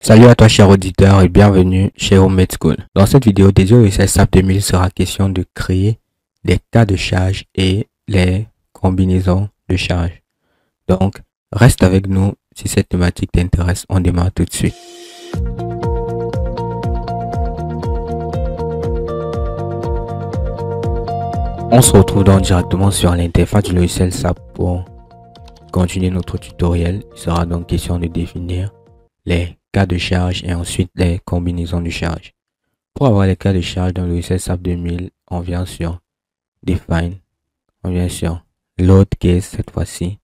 Salut à toi cher auditeur et bienvenue chez Homemade School. Dans cette vidéo dédiée au logiciel SAP 2000, il sera question de créer des cas de charge et les combinaisons de charge. Donc, reste avec nous si cette thématique t'intéresse. On démarre tout de suite. On se retrouve donc directement sur l'interface du logiciel SAP pour continuer notre tutoriel. Il sera donc question de définir les cas de charge et ensuite les combinaisons de charge. Pour avoir les cas de charge dans le logiciel SAP 2000, on vient sur Define, on vient sur Load Case cette fois-ci.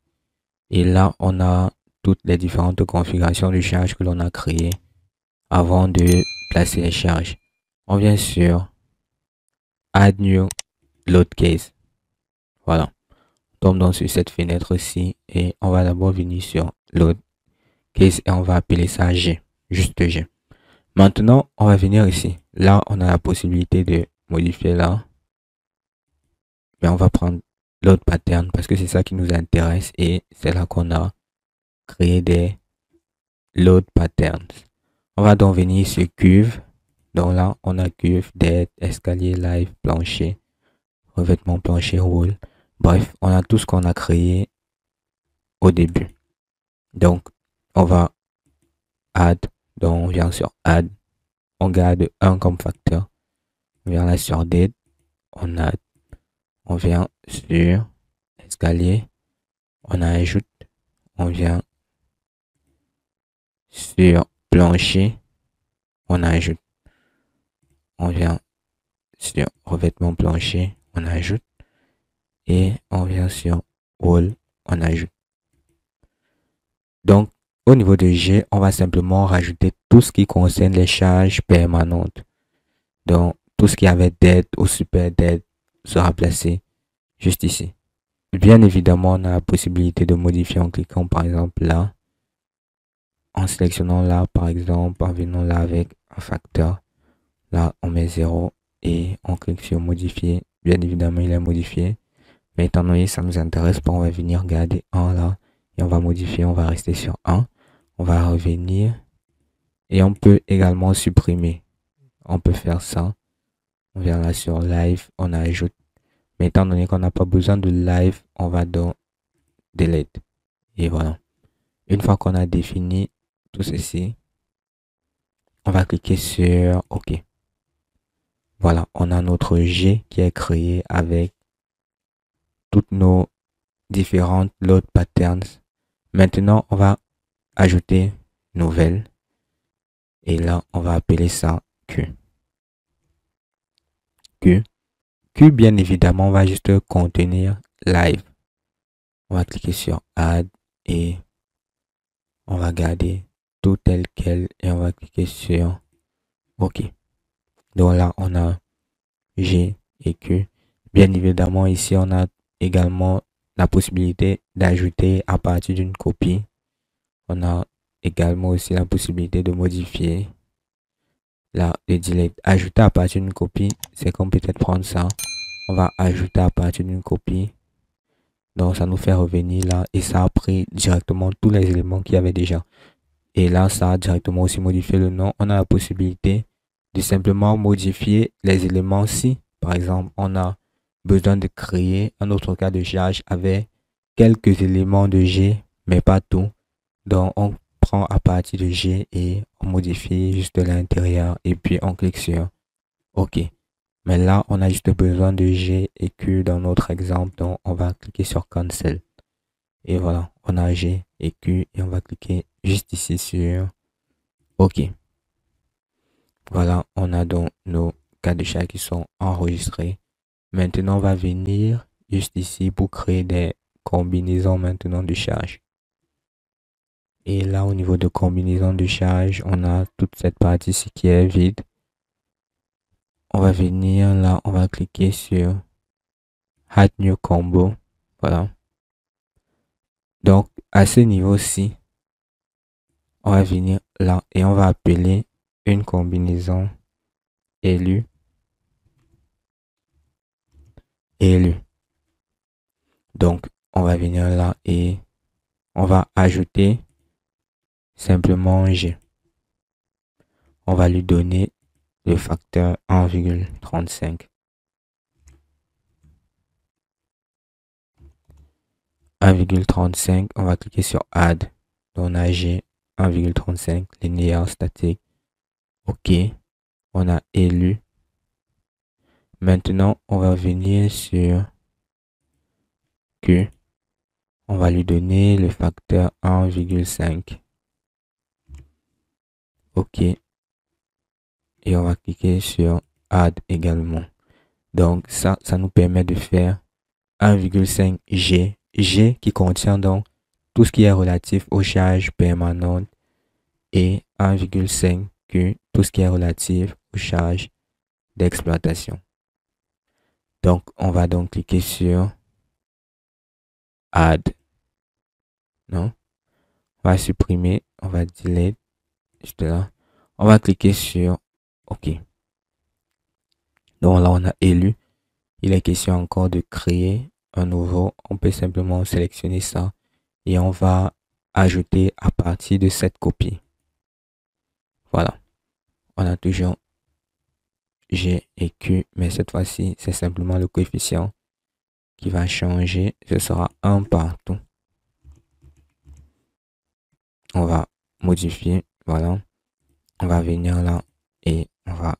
Et là, on a toutes les différentes configurations de charge que l'on a créées avant de placer les charges. On vient sur Add New Load Case. Voilà. On tombe donc sur cette fenêtre-ci et on va d'abord venir sur Load Case et on va appeler ça G, juste G. Maintenant, on va venir ici. Là, on a la possibilité de modifier là. Mais on va prendre l'autre pattern parce que c'est ça qui nous intéresse et c'est là qu'on a créé des load patterns. On va donc venir sur cuve. Donc là, on a cuve, dead, escalier, live, plancher, revêtement plancher, wall. Bref, on a tout ce qu'on a créé au début. Donc, on va add. Donc, on vient sur add. On garde 1 comme facteur. On vient là sur dead. On add. On vient sur escalier. On ajoute. On vient sur plancher. On ajoute. On vient sur revêtement plancher. On ajoute. Et on vient sur wall. On ajoute. Donc, au niveau de G, on va simplement rajouter tout ce qui concerne les charges permanentes. Donc, tout ce qui avait dead ou super dead sera placé juste ici. Bien évidemment, on a la possibilité de modifier en cliquant par exemple là. En sélectionnant là, par exemple, en venant là avec un facteur. Là, on met 0 et on clique sur modifier. Bien évidemment, il est modifié. Mais étant donné que ça nous intéresse pas, on va venir garder 1 là. Et on va modifier, on va rester sur 1. On va revenir. Et on peut également supprimer. On peut faire ça. On vient là sur live, on ajoute. Mais étant donné qu'on n'a pas besoin de live, on va dans delete. Et voilà. Une fois qu'on a défini tout ceci, on va cliquer sur OK. Voilà, on a notre G qui est créé avec toutes nos différentes load patterns. Maintenant, on va ajouter nouvelle. Et là, on va appeler ça Q. Q, bien évidemment, va juste contenir live. On va cliquer sur add et on va garder tout tel quel et on va cliquer sur OK. Donc là, on a G et Q. Bien évidemment, ici, on a également la possibilité d'ajouter à partir d'une copie. On a également aussi la possibilité de modifier. Là, de delete. Ajouter à partir d'une copie, c'est comme peut-être prendre ça. On va ajouter à partir d'une copie. Donc, ça nous fait revenir là et ça a pris directement tous les éléments qu'il y avait déjà. Et là, ça a directement aussi modifié le nom. On a la possibilité de simplement modifier les éléments si, par exemple, on a besoin de créer un autre cas de charge avec quelques éléments de G, mais pas tout. Donc, on prend à partir de G et on modifie juste l'intérieur et puis on clique sur OK. Mais là, on a juste besoin de G et Q dans notre exemple, donc on va cliquer sur Cancel. Et voilà, on a G et Q et on va cliquer juste ici sur OK. Voilà, on a donc nos cas de charge qui sont enregistrés. Maintenant, on va venir juste ici pour créer des combinaisons maintenant de charge. Et là, au niveau de combinaison de charge, on a toute cette partie-ci qui est vide. On va venir là, on va cliquer sur Add New Combo. Voilà. Donc, à ce niveau-ci, on va venir là et on va appeler une combinaison élu. Donc, on va venir là et on va ajouter simplement G. on va lui donner le facteur 1,35. 1,35, on va cliquer sur Add. Donc on a G 1,35, linéaire statique. OK, on a élu. Maintenant, on va venir sur Q. On va lui donner le facteur 1,5. OK. Et on va cliquer sur Add également. Donc ça nous permet de faire 1,5 G. G qui contient donc tout ce qui est relatif aux charges permanentes et 1,5 Q, tout ce qui est relatif aux charges d'exploitation. Donc on va donc cliquer sur Add. Non? On va supprimer, on va delete, juste là. On va cliquer sur OK. Donc là, on a élu. Il est question encore de créer un nouveau. On peut simplement sélectionner ça et on va ajouter à partir de cette copie. Voilà. On a toujours G et Q, mais cette fois-ci, c'est simplement le coefficient qui va changer. Ce sera 1 partout. On va modifier. Voilà. On va venir là et on va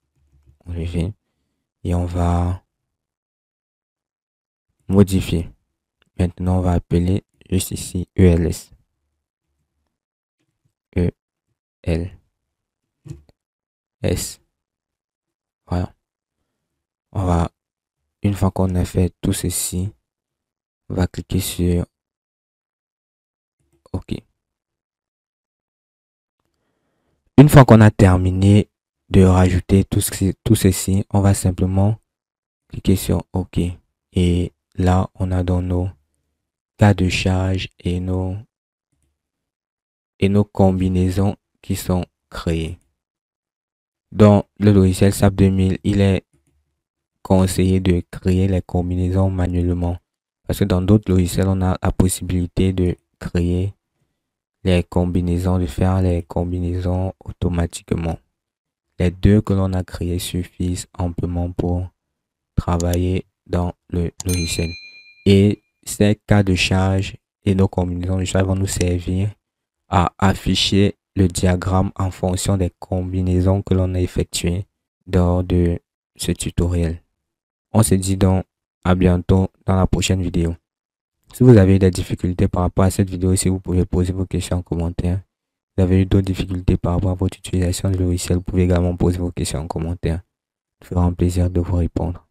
enlever. Et on va modifier. Maintenant, on va appeler juste ici ELS. ELS. Voilà. On va, une fois qu'on a fait tout ceci, on va cliquer sur OK. Une fois qu'on a terminé de rajouter tout ceci, on va simplement cliquer sur OK. Et là, on a dans nos cas de charge et nos combinaisons qui sont créées. Dans le logiciel SAP 2000, il est conseillé de créer les combinaisons manuellement. Parce que dans d'autres logiciels, on a la possibilité de créer les combinaisons, de faire les combinaisons automatiquement. Les deux que l'on a créés suffisent amplement pour travailler dans le logiciel. Et ces cas de charge et nos combinaisons de charge vont nous servir à afficher le diagramme en fonction des combinaisons que l'on a effectuées lors de ce tutoriel. On se dit donc à bientôt dans la prochaine vidéo. Si vous avez des difficultés par rapport à cette vidéo, si vous pouvez poser vos questions en commentaire. Si vous avez eu d'autres difficultés par rapport à votre utilisation du logiciel, vous pouvez également poser vos questions en commentaire. Ça fera un plaisir de vous répondre.